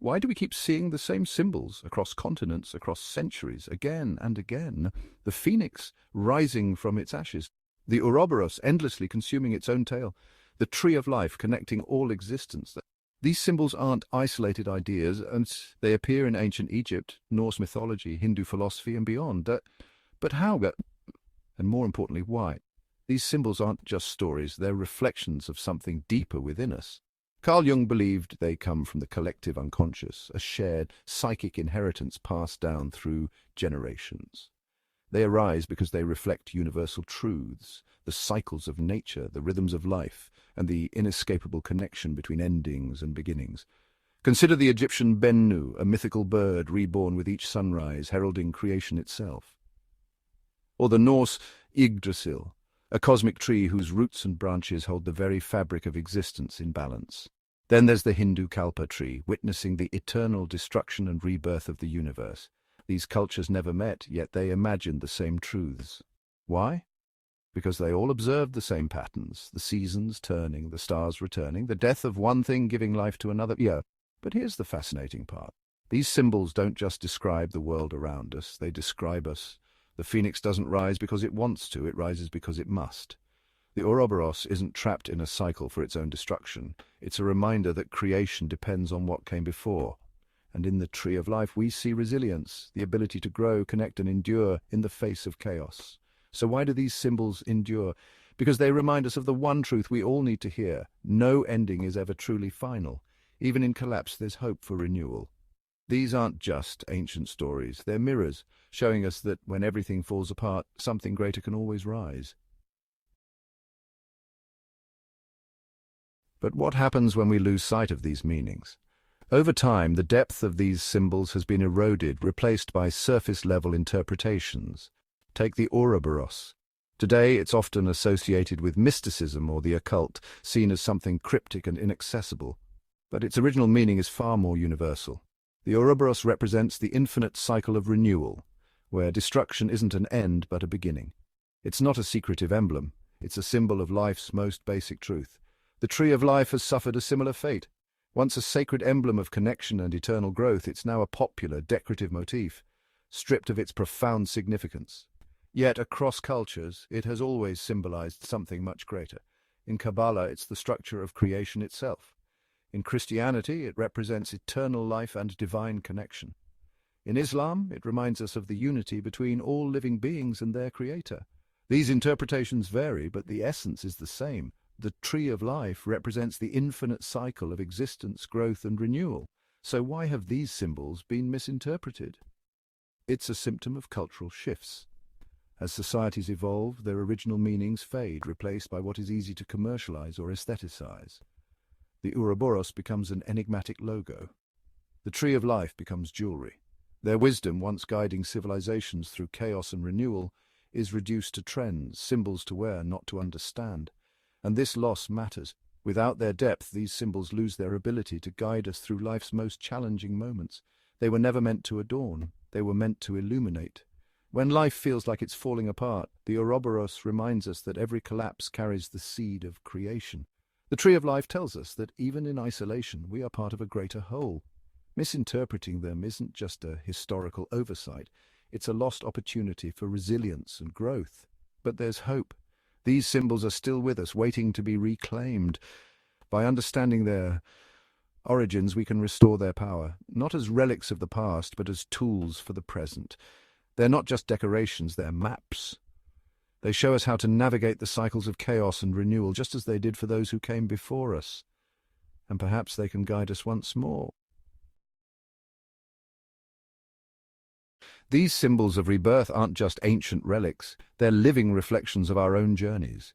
Why do we keep seeing the same symbols across continents, across centuries, again and again? The phoenix rising from its ashes, the Ouroboros endlessly consuming its own tail, the tree of life connecting all existence. These symbols aren't isolated ideas, and they appear in ancient Egypt, Norse mythology, Hindu philosophy, and beyond. But how? And more importantly, why? These symbols aren't just stories, they're reflections of something deeper within us. Carl Jung believed they come from the collective unconscious, a shared psychic inheritance passed down through generations. They arise because they reflect universal truths, the cycles of nature, the rhythms of life, and the inescapable connection between endings and beginnings. Consider the Egyptian Bennu, a mythical bird reborn with each sunrise, heralding creation itself. Or the Norse Yggdrasil, a cosmic tree whose roots and branches hold the very fabric of existence in balance. Then there's the Hindu Kalpa tree, witnessing the eternal destruction and rebirth of the universe. These cultures never met, yet they imagined the same truths. Why? Because they all observed the same patterns, the seasons turning, the stars returning, the death of one thing giving life to another. Yeah, but here's the fascinating part. These symbols don't just describe the world around us, they describe us. The phoenix doesn't rise because it wants to, it rises because it must. The Ouroboros isn't trapped in a cycle for its own destruction. It's a reminder that creation depends on what came before. And in the tree of life we see resilience, the ability to grow, connect and endure in the face of chaos. So why do these symbols endure? Because they remind us of the one truth we all need to hear. No ending is ever truly final. Even in collapse there's hope for renewal. These aren't just ancient stories, they're mirrors, showing us that when everything falls apart, something greater can always rise. But what happens when we lose sight of these meanings? Over time, the depth of these symbols has been eroded, replaced by surface-level interpretations. Take the Ouroboros. Today, it's often associated with mysticism or the occult, seen as something cryptic and inaccessible. But its original meaning is far more universal. The Ouroboros represents the infinite cycle of renewal, where destruction isn't an end but a beginning. It's not a secretive emblem, it's a symbol of life's most basic truth. The tree of life has suffered a similar fate. Once a sacred emblem of connection and eternal growth, it's now a popular, decorative motif, stripped of its profound significance. Yet, across cultures, it has always symbolized something much greater. In Kabbalah, it's the structure of creation itself. In Christianity, it represents eternal life and divine connection. In Islam, it reminds us of the unity between all living beings and their creator. These interpretations vary, but the essence is the same. The tree of life represents the infinite cycle of existence, growth, and renewal. So why have these symbols been misinterpreted? It's a symptom of cultural shifts. As societies evolve, their original meanings fade, replaced by what is easy to commercialize or aestheticize. The Ouroboros becomes an enigmatic logo. The tree of life becomes jewelry. Their wisdom, once guiding civilizations through chaos and renewal, is reduced to trends, symbols to wear, not to understand. And this loss matters. Without their depth, these symbols lose their ability to guide us through life's most challenging moments. They were never meant to adorn, they were meant to illuminate. When life feels like it's falling apart, the Ouroboros reminds us that every collapse carries the seed of creation. The tree of life tells us that even in isolation, we are part of a greater whole. Misinterpreting them isn't just a historical oversight, it's a lost opportunity for resilience and growth. But there's hope. These symbols are still with us, waiting to be reclaimed. By understanding their origins, we can restore their power, not as relics of the past, but as tools for the present. They're not just decorations, they're maps. They show us how to navigate the cycles of chaos and renewal, just as they did for those who came before us. And perhaps they can guide us once more. These symbols of rebirth aren't just ancient relics, they're living reflections of our own journeys.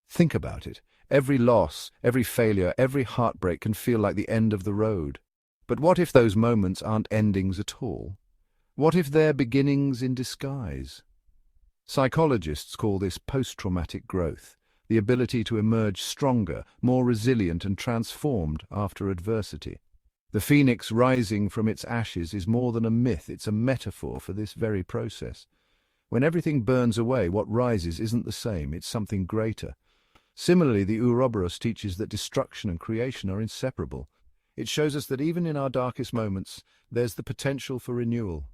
Think about it. Every loss, every failure, every heartbreak can feel like the end of the road. But what if those moments aren't endings at all? What if they're beginnings in disguise? Psychologists call this post-traumatic growth, the ability to emerge stronger, more resilient and transformed after adversity. The phoenix rising from its ashes is more than a myth, it's a metaphor for this very process. When everything burns away, what rises isn't the same, it's something greater. Similarly, the Ouroboros teaches that destruction and creation are inseparable. It shows us that even in our darkest moments, there's the potential for renewal.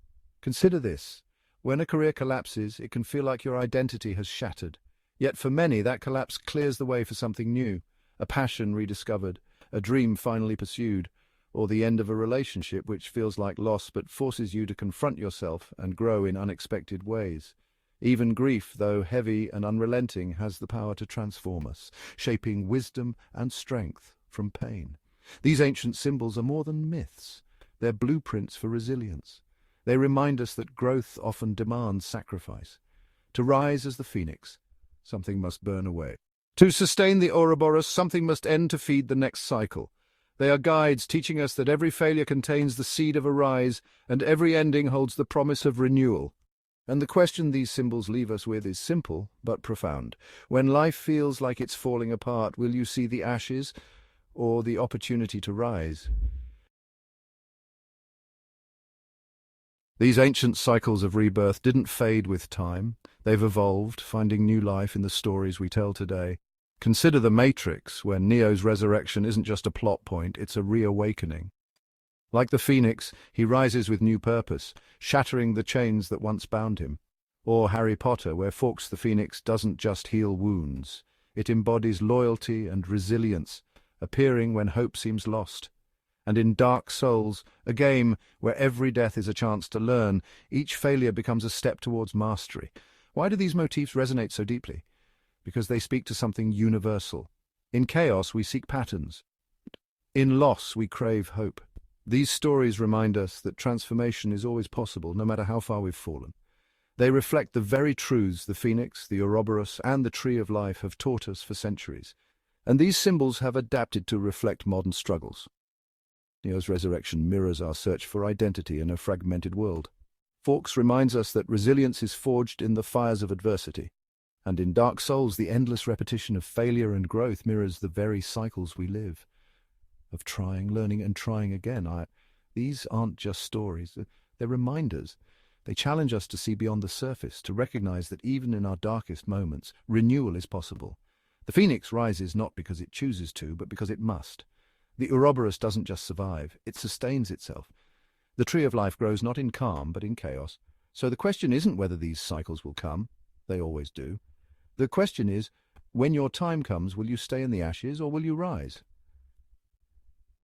Consider this. When a career collapses, it can feel like your identity has shattered. Yet for many, that collapse clears the way for something new, a passion rediscovered, a dream finally pursued, or the end of a relationship which feels like loss but forces you to confront yourself and grow in unexpected ways. Even grief, though heavy and unrelenting, has the power to transform us, shaping wisdom and strength from pain. These ancient symbols are more than myths. They're blueprints for resilience. They remind us that growth often demands sacrifice. To rise as the phoenix, something must burn away. To sustain the Ouroboros, something must end to feed the next cycle. They are guides teaching us that every failure contains the seed of a rise, and every ending holds the promise of renewal. And the question these symbols leave us with is simple but profound. When life feels like it's falling apart, will you see the ashes or the opportunity to rise? These ancient cycles of rebirth didn't fade with time. They've evolved, finding new life in the stories we tell today. Consider The Matrix, where Neo's resurrection isn't just a plot point, it's a reawakening. Like the phoenix, he rises with new purpose, shattering the chains that once bound him. Or Harry Potter, where Fawkes the Phoenix doesn't just heal wounds. It embodies loyalty and resilience, appearing when hope seems lost. And in Dark Souls, a game where every death is a chance to learn, each failure becomes a step towards mastery. Why do these motifs resonate so deeply? Because they speak to something universal. In chaos, we seek patterns. In loss, we crave hope. These stories remind us that transformation is always possible, no matter how far we've fallen. They reflect the very truths the phoenix, the Ouroboros, and the Tree of Life have taught us for centuries. And these symbols have adapted to reflect modern struggles. Neo's resurrection mirrors our search for identity in a fragmented world. Fawkes reminds us that resilience is forged in the fires of adversity. And in Dark Souls, the endless repetition of failure and growth mirrors the very cycles we live. Of trying, learning, and trying again. These aren't just stories, they're reminders. They challenge us to see beyond the surface, to recognize that even in our darkest moments, renewal is possible. The phoenix rises not because it chooses to, but because it must. The Ouroboros doesn't just survive, it sustains itself. The Tree of Life grows not in calm, but in chaos. So the question isn't whether these cycles will come. They always do. The question is, when your time comes, will you stay in the ashes or will you rise?